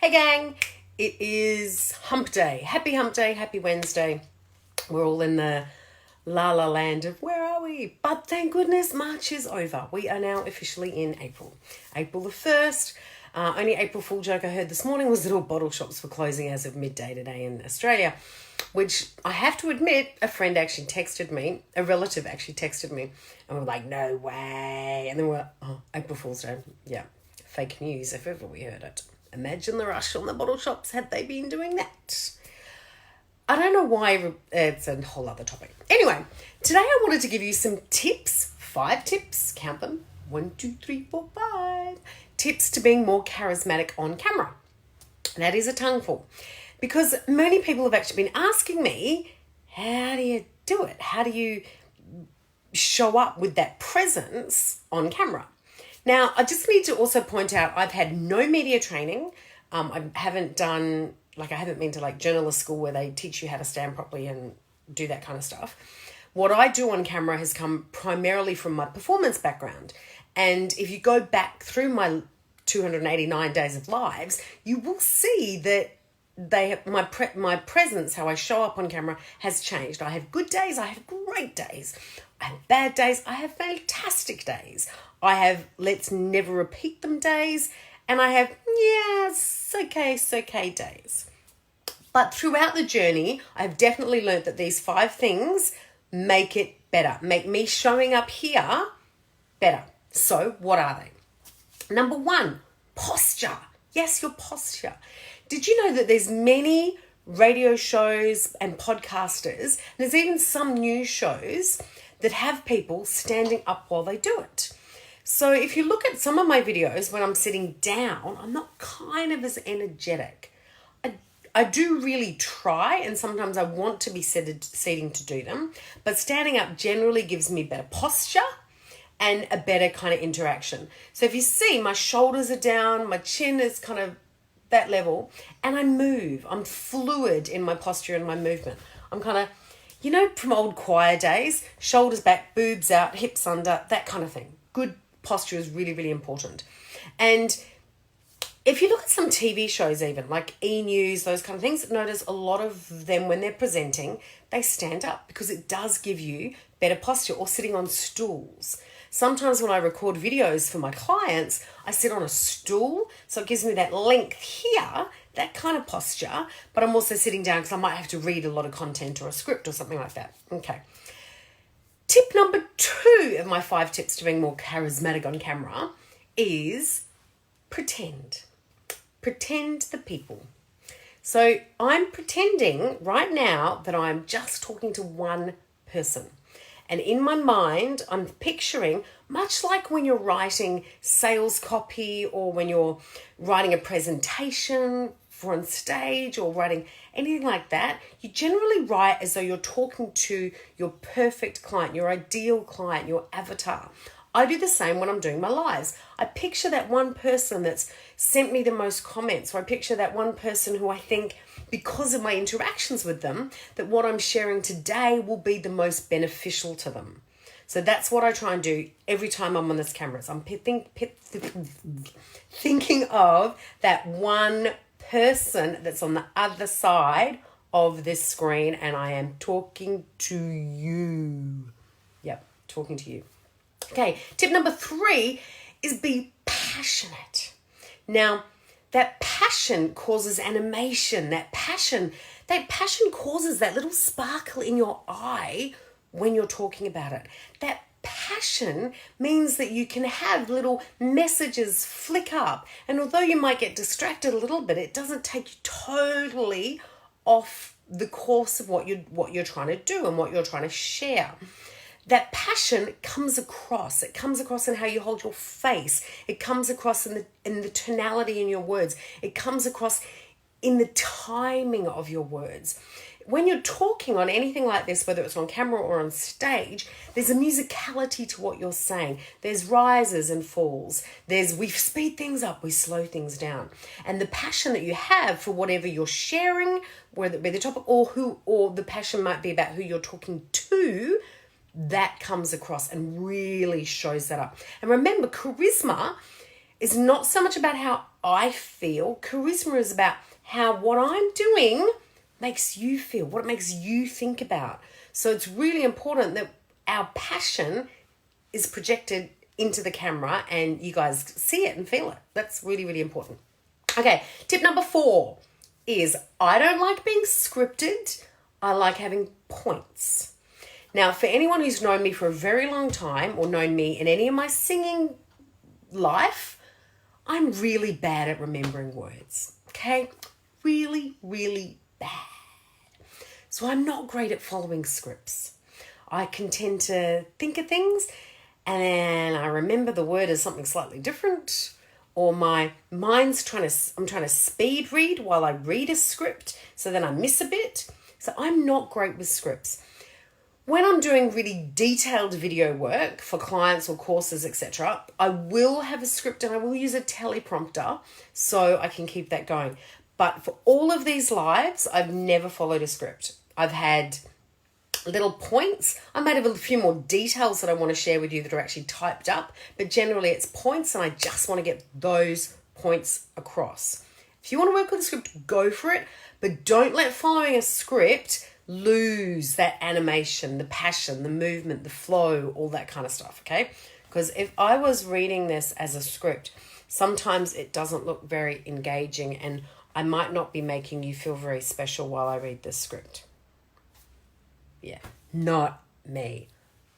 Hey gang, it is hump day. Happy hump day, happy Wednesday. We're all in the la la land of where are we? But thank goodness March is over. We are now officially in April. April the 1st. Only April Fool joke I heard this morning was that all bottle shops were closing as of midday today in Australia, which I have to admit, a relative actually texted me, and we're like, no way. And then we're, April Fool's Day. Yeah, fake news if ever we heard it. Imagine the rush on the bottle shops had they been doing that. I don't know why, it's a whole other topic. Anyway, today I wanted to give you some tips, 5 tips, count them, 1, 2, 3, 4, 5, tips to being more charismatic on camera. That is a tongueful, because many people have actually been asking me, how do you do it? How do you show up with that presence on camera? Now, I just need to also point out, I've had no media training. I haven't been to journalist school where they teach you how to stand properly and do that kind of stuff. What I do on camera has come primarily from my performance background. And if you go back through my 289 days of lives, you will see that my presence, how I show up on camera, has changed. I have good days, I have great days. I have bad days, I have fantastic days. I have let's never repeat them days, and I have, it's okay days. But throughout the journey, I've definitely learned that these 5 things make it better, make me showing up here better. So what are they? Number 1, posture. Yes, your posture. Did you know that there's many radio shows and podcasters, and there's even some news shows that have people standing up while they do it? So if you look at some of my videos when I'm sitting down, I'm not kind of as energetic. I do really try, and sometimes I want to be seating to do them, but standing up generally gives me better posture and a better kind of interaction. So if you see, my shoulders are down, my chin is kind of that level, and I move. I'm fluid in my posture and my movement. I'm kind of, from old choir days, shoulders back, boobs out, hips under, that kind of thing. Good posture is really, really important. And if you look at some TV shows even, like E! News, those kind of things, notice a lot of them when they're presenting, they stand up because it does give you better posture, or sitting on stools. Sometimes when I record videos for my clients, I sit on a stool, so it gives me that length here, that kind of posture, but I'm also sitting down because I might have to read a lot of content or a script or something like that. Okay. Tip number 2 of my 5 tips to being more charismatic on camera is pretend. Pretend the people. So I'm pretending right now that I'm just talking to one person. And in my mind, I'm picturing, much like when you're writing sales copy or when you're writing a presentation for on stage or writing anything like that, you generally write as though you're talking to your perfect client, your ideal client, your avatar. I do the same when I'm doing my lives. I picture that one person that's sent me the most comments, or I picture that one person who I think, because of my interactions with them, that what I'm sharing today will be the most beneficial to them. So that's what I try and do every time I'm on this camera. So I'm thinking of that one person that's on the other side of this screen, and I am talking to you. Yep, talking to you. Okay, tip number 3 is be passionate. Now, that passion causes animation. That passion causes that little sparkle in your eye when you're talking about it. That passion means that you can have little messages flick up. And although you might get distracted a little bit, it doesn't take you totally off the course of what you're trying to do and what you're trying to share. That passion comes across. It comes across in how you hold your face. It comes across in the tonality in your words. It comes across in the timing of your words. When you're talking on anything like this, whether it's on camera or on stage, there's a musicality to what you're saying. There's rises and falls. We speed things up, we slow things down. And the passion that you have for whatever you're sharing, whether it be the topic or the passion might be about who you're talking to, that comes across and really shows that up. And remember, charisma is not so much about how I feel charisma is about how what I'm doing makes you feel, what it makes you think about. So it's really important that our passion is projected into the camera and you guys see it and feel it. That's really, really important. Okay, tip number 4 is I don't like being scripted. I like having points. Now, for anyone who's known me for a very long time or known me in any of my singing life, I'm really bad at remembering words, okay? Really, really bad. So I'm not great at following scripts. I can tend to think of things and then I remember the word as something slightly different, or my mind's I'm trying to speed read while I read a script, so then I miss a bit. So I'm not great with scripts. When I'm doing really detailed video work for clients or courses, etc., I will have a script and I will use a teleprompter so I can keep that going. But for all of these lives, I've never followed a script. I've had little points. I might have a few more details that I want to share with you that are actually typed up, but generally it's points and I just want to get those points across. If you want to work with a script, go for it, but don't let following a script lose that animation, the passion, the movement, the flow, all that kind of stuff, okay? Because if I was reading this as a script, sometimes it doesn't look very engaging and I might not be making you feel very special while I read this script. Yeah, not me.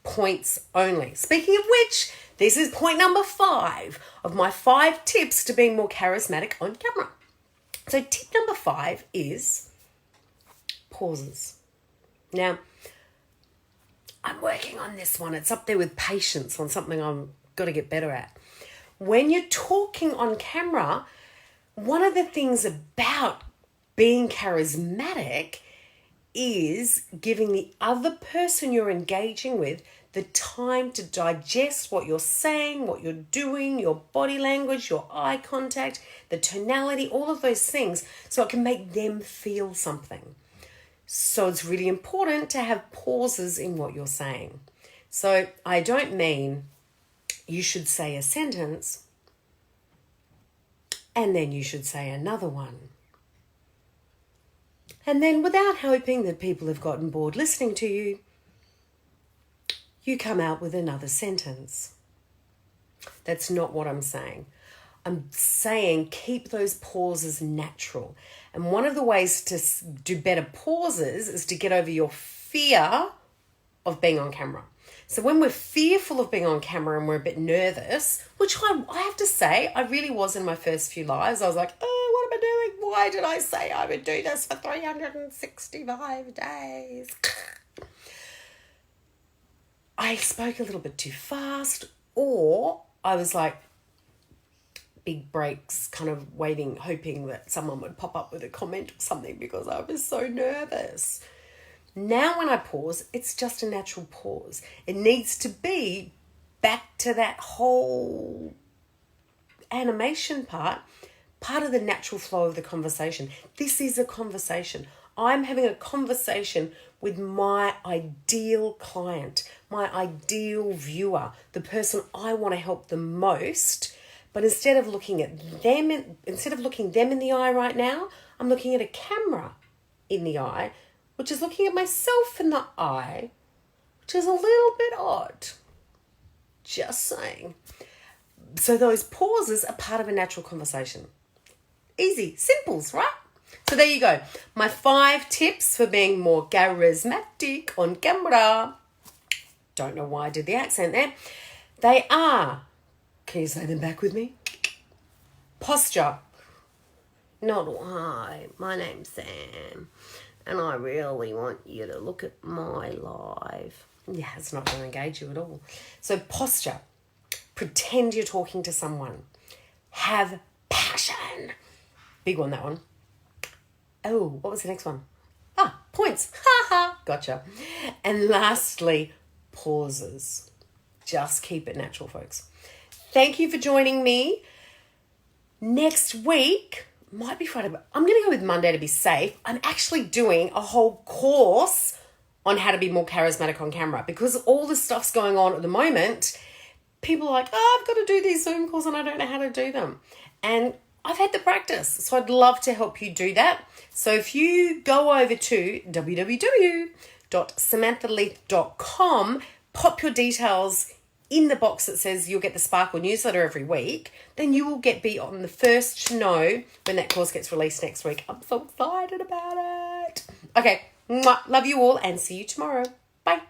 Points only. Speaking of which, this is point number 5 of my 5 tips to being more charismatic on camera. So tip number 5 is pauses. Now, I'm working on this one. It's up there with patience on something I'm got to get better at. When you're talking on camera, one of the things about being charismatic is giving the other person you're engaging with the time to digest what you're saying, what you're doing, your body language, your eye contact, the tonality, all of those things, so it can make them feel something. So it's really important to have pauses in what you're saying. So I don't mean you should say a sentence and then you should say another one. And then without hoping that people have gotten bored listening to you, you come out with another sentence. That's not what I'm saying. I'm saying keep those pauses natural. And one of the ways to do better pauses is to get over your fear of being on camera. So when we're fearful of being on camera and we're a bit nervous, which I have to say, I really was in my first few lives. I was like, oh, what am I doing? Why did I say I would do this for 365 days? I spoke a little bit too fast, or I was like, big breaks, kind of waiting, hoping that someone would pop up with a comment or something because I was so nervous. Now when I pause, it's just a natural pause. It needs to be back to that whole animation part of the natural flow of the conversation. This is a conversation. I'm having a conversation with my ideal client, my ideal viewer, the person I want to help the most. But instead of looking them in the eye right now, I'm looking at a camera in the eye, which is looking at myself in the eye, which is a little bit odd. Just saying. So those pauses are part of a natural conversation. Easy, simples, right? So there you go. My 5 tips for being more charismatic on camera. Don't know why I did the accent there. They are, can you say them back with me? Posture. Not hi, my name's Sam. And I really want you to look at my live. Yeah, it's not going to engage you at all. So posture. Pretend you're talking to someone. Have passion. Big one, that one. Oh, what was the next one? Points. Ha ha. Gotcha. And lastly, pauses. Just keep it natural, folks. Thank you for joining me. Next week, might be Friday, but I'm going to go with Monday to be safe. I'm actually doing a whole course on how to be more charismatic on camera because all this stuff's going on at the moment. People are like, I've got to do these Zoom calls and I don't know how to do them. And I've had the practice. So I'd love to help you do that. So if you go over to www.samanthaleith.com, pop your details in the box that says you'll get the Sparkle newsletter every week, then you will be on the first to know when that course gets released next week. I'm so excited about it. Okay, love you all and see you tomorrow. Bye.